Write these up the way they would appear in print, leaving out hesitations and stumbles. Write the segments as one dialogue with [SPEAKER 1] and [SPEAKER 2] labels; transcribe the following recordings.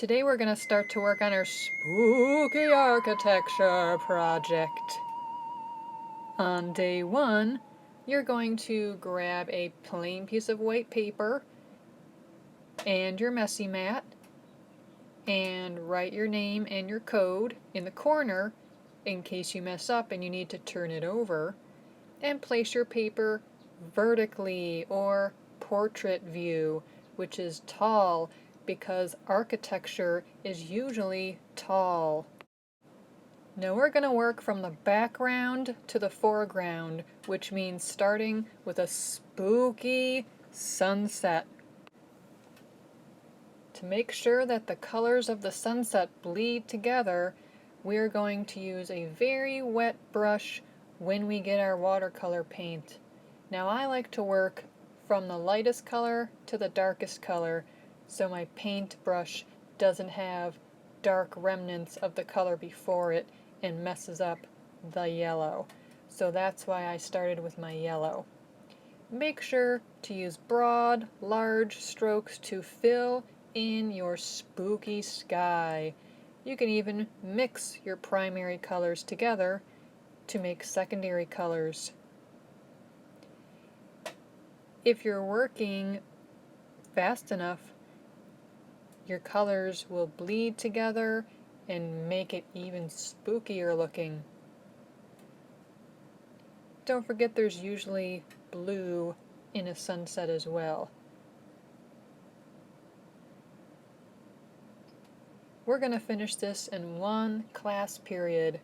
[SPEAKER 1] Today we're going to start to work on our spooky architecture project. On day 1, you're going to grab a plain piece of white paper and your messy mat and write your name and your code in the corner in case you mess up and you need to turn it over, and place your paper vertically or portrait view, which is tall because architecture is usually tall. Now we're going to work from the background to the foreground, which means starting with a spooky sunset. To make sure that the colors of the sunset bleed together, we're going to use a very wet brush when we get our watercolor paint. Now I like to work from the lightest color to the darkest color, so my paintbrush doesn't have dark remnants of the color before it and messes up the yellow. So that's why I started with my yellow. Make sure to use broad, large strokes to fill in your spooky sky. You can even mix your primary colors together to make secondary colors. If you're working fast enough, your colors will bleed together and make it even spookier looking. Don't forget there's usually blue in a sunset as well. We're going to finish this in one class period,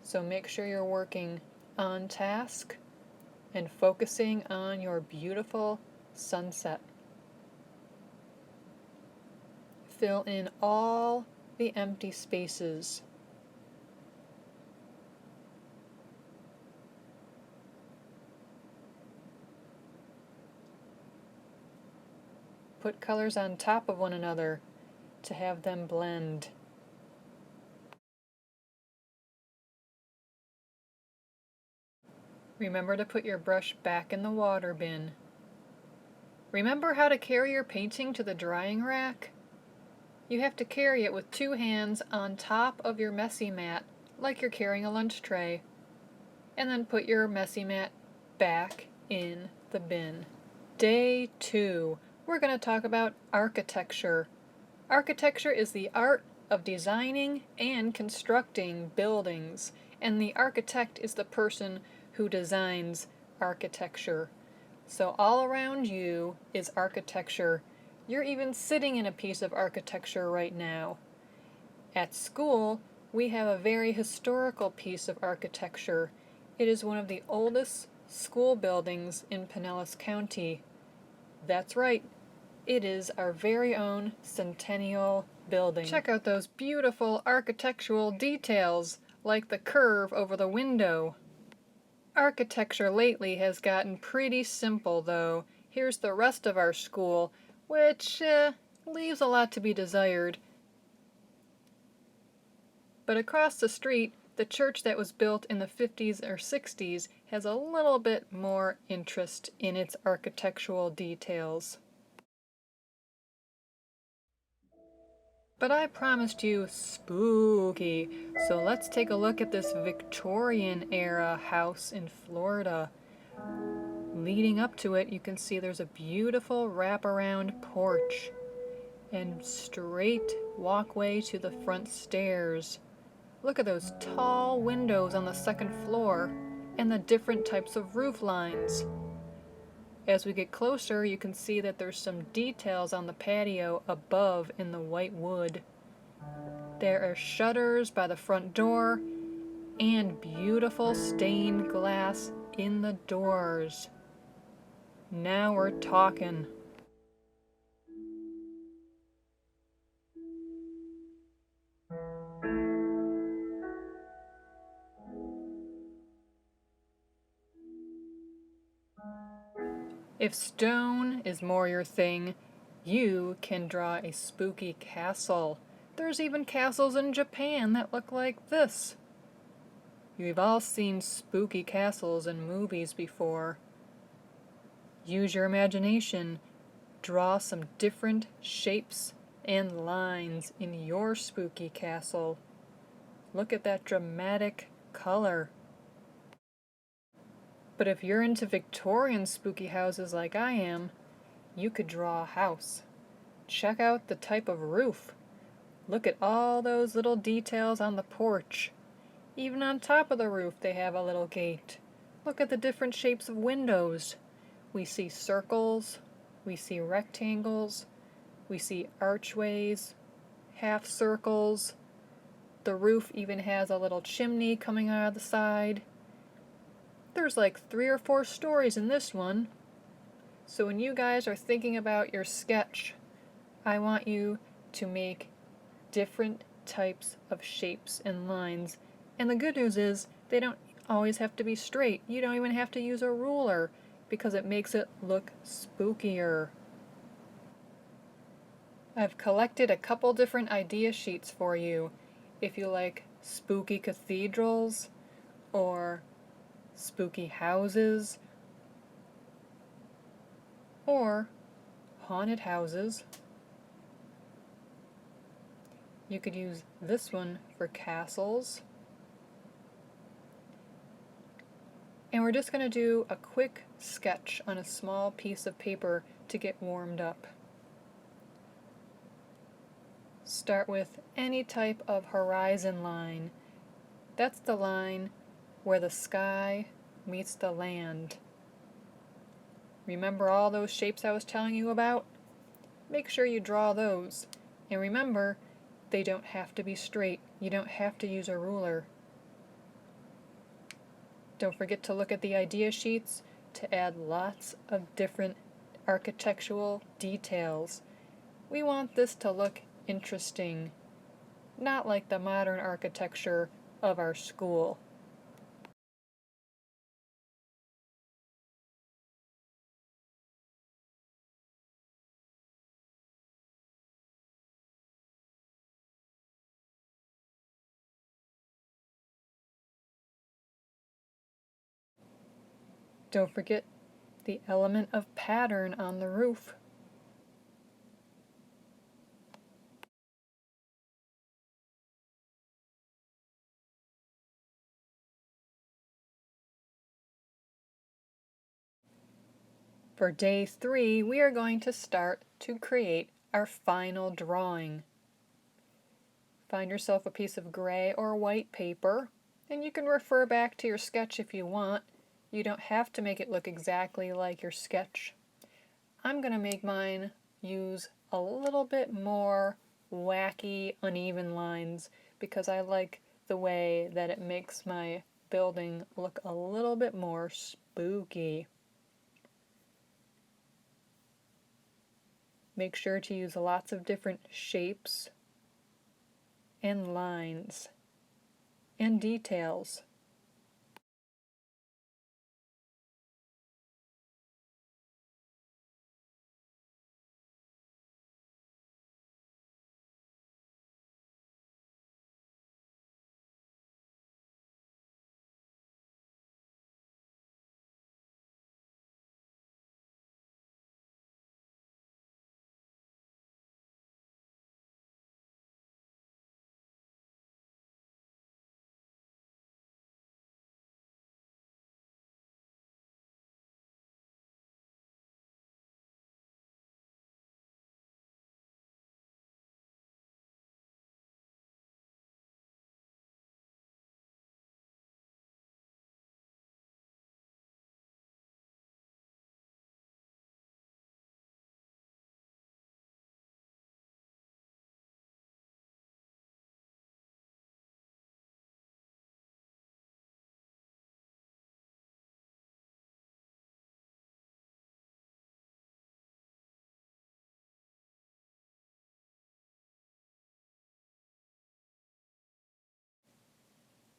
[SPEAKER 1] so make sure you're working on task and focusing on your beautiful sunset. Fill in all the empty spaces. Put colors on top of one another to have them blend. Remember to put your brush back in the water bin. Remember how to carry your painting to the drying rack? You have to carry it with 2 hands on top of your messy mat, like you're carrying a lunch tray, and then put your messy mat back in the bin. Day 2, we're going to talk about architecture. Architecture is the art of designing and constructing buildings, and the architect is the person who designs architecture. So all around you is architecture. You're even sitting in a piece of architecture right now. At school, we have a very historical piece of architecture. It is one of the oldest school buildings in Pinellas County. That's right. It is our very own Centennial building. Check out those beautiful architectural details, like the curve over the window. Architecture lately has gotten pretty simple, though. Here's the rest of our school, which leaves a lot to be desired. But across the street, the church that was built in the 50s or 60s has a little bit more interest in its architectural details. But I promised you spooky, so let's take a look at this Victorian-era house in Florida. Leading up to it, you can see there's a beautiful wraparound porch and straight walkway to the front stairs. Look at those tall windows on the 2nd floor and the different types of roof lines. As we get closer, you can see that there's some details on the patio above in the white wood. There are shutters by the front door and beautiful stained glass in the doors. Now we're talking. If stone is more your thing, you can draw a spooky castle. There's even castles in Japan that look like this. You've all seen spooky castles in movies before. Use your imagination. Draw some different shapes and lines in your spooky castle. Look at that dramatic color. But if you're into Victorian spooky houses like I am, you could draw a house. Check out the type of roof. Look at all those little details on the porch. Even on top of the roof they have a little gate. Look at the different shapes of windows. We see circles, we see rectangles, we see archways, half circles. The roof even has a little chimney coming out of the side. There's like 3 or 4 stories in this one. So when you guys are thinking about your sketch, I want you to make different types of shapes and lines. And the good news is they don't always have to be straight. You don't even have to use a ruler because it makes it look spookier. I've collected a couple different idea sheets for you if you like spooky cathedrals or spooky houses or haunted houses. You could use this one for castles. And we're just going to do a quick sketch on a small piece of paper to get warmed up. Start with any type of horizon line. That's the line where the sky meets the land. Remember all those shapes I was telling you about? Make sure you draw those. And remember, they don't have to be straight. You don't have to use a ruler. Don't forget to look at the idea sheets to add lots of different architectural details. We want this to look interesting, not like the modern architecture of our school. Don't forget the element of pattern on the roof. For day 3, we are going to start to create our final drawing. Find yourself a piece of gray or white paper, and you can refer back to your sketch if you want. You don't have to make it look exactly like your sketch. I'm going to make mine use a little bit more wacky, uneven lines because I like the way that it makes my building look a little bit more spooky. Make sure to use lots of different shapes and lines and details.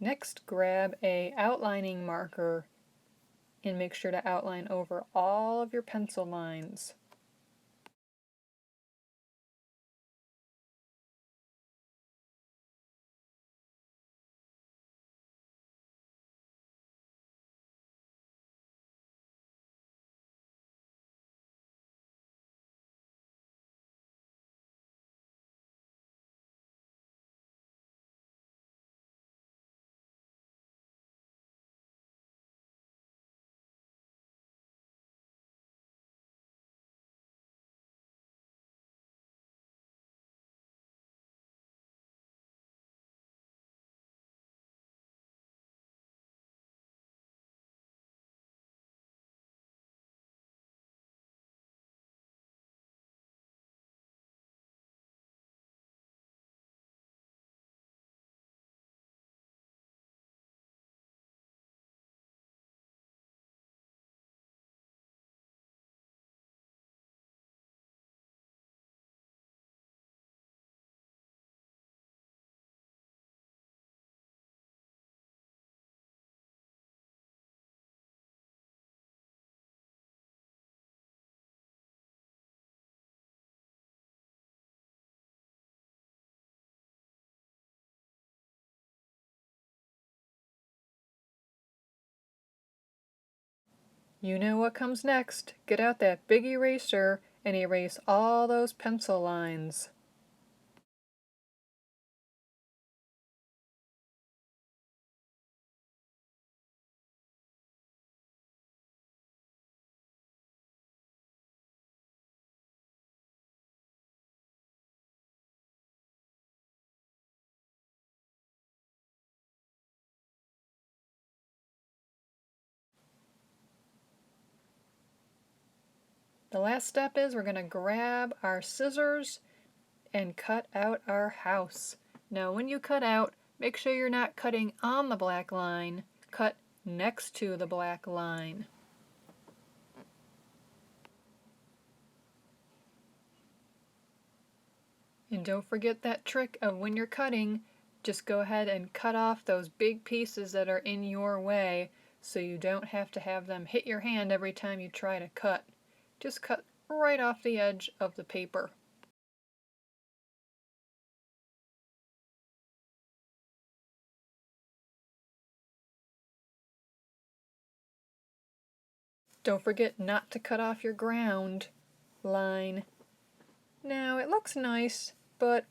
[SPEAKER 1] Next, grab a outlining marker and make sure to outline over all of your pencil lines. You know what comes next. Get out that big eraser and erase all those pencil lines. The last step is we're going to grab our scissors and cut out our house. Now when you cut out, make sure you're not cutting on the black line. Cut next to the black line. And don't forget that trick of when you're cutting, just go ahead and cut off those big pieces that are in your way so you don't have to have them hit your hand every time you try to cut. Just cut right off the edge of the paper. Don't forget not to cut off your ground line. Now it looks nice, but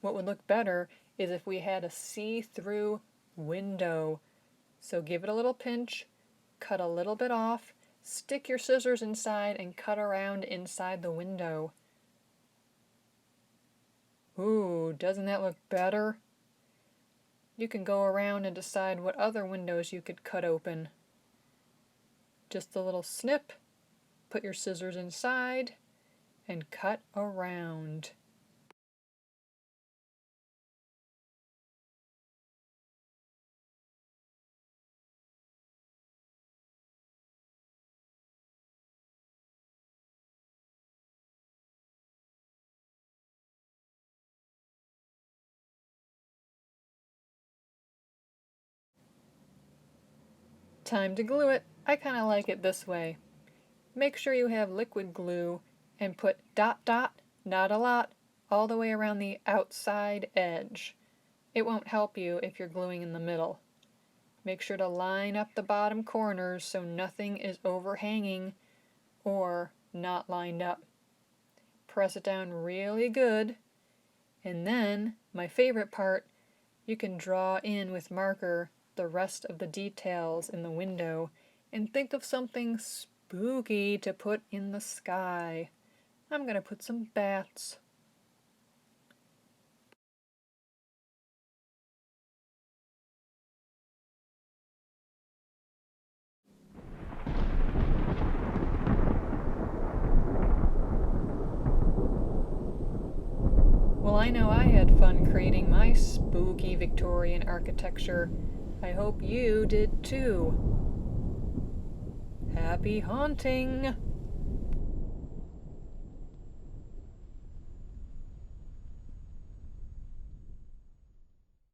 [SPEAKER 1] what would look better is if we had a see-through window. So give it a little pinch, cut a little bit off, stick your scissors inside and cut around inside the window. Ooh, doesn't that look better? You can go around and decide what other windows you could cut open. Just a little snip, put your scissors inside, and cut around. Time to glue it. I kind of like it this way. Make sure you have liquid glue and put dot dot, not a lot, all the way around the outside edge. It won't help you if you're gluing in the middle. Make sure to line up the bottom corners so nothing is overhanging or not lined up. Press it down really good, and then, my favorite part, you can draw in with marker the rest of the details in the window and think of something spooky to put in the sky. I'm going to put some bats. Well, I know I had fun creating my spooky Victorian architecture. I hope you did too. Happy haunting!